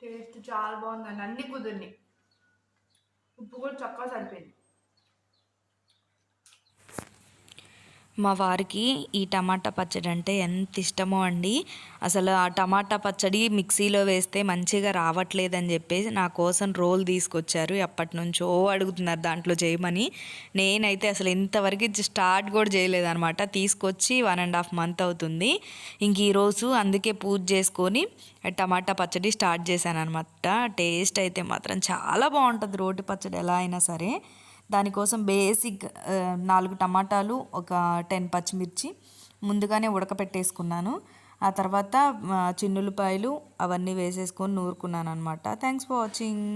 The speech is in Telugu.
టేస్ట్ చాలా బాగుందండి. అన్ని కుదిరినాయి. ఉప్పు కూడా చక్కగా సరిపోయింది. మా వారికి ఈ టమాటా పచ్చడి అంటే ఎంత ఇష్టమో అండి. అసలు ఆ టమాటా పచ్చడి మిక్సీలో వేస్తే మంచిగా రావట్లేదని చెప్పేసి నా కోసం రోల్ తీసుకొచ్చారు. ఎప్పటి నుంచో అడుగుతున్నారు దాంట్లో చేయమని. నేనైతే అసలు ఇంతవరకు స్టార్ట్ కూడా చేయలేదన్నమాట. తీసుకొచ్చి 1.5 మంత్ అవుతుంది. ఇంక ఈరోజు అందుకే పూజ చేసుకొని టమాటా పచ్చడి స్టార్ట్ చేశాను అనమాట. టేస్ట్ అయితే మాత్రం చాలా బాగుంటుంది రోటి పచ్చడి ఎలా అయినా సరే. దానికోసం బేసిక్ 4 టమాటాలు, ఒక 10 పచ్చిమిర్చి ముందుగానే ఉడకపెట్టేసుకున్నాను. ఆ తర్వాత చిన్నులపాయలు అవన్నీ వేసేసుకొని నూరుకున్నాను అనమాట. Thanks for watching.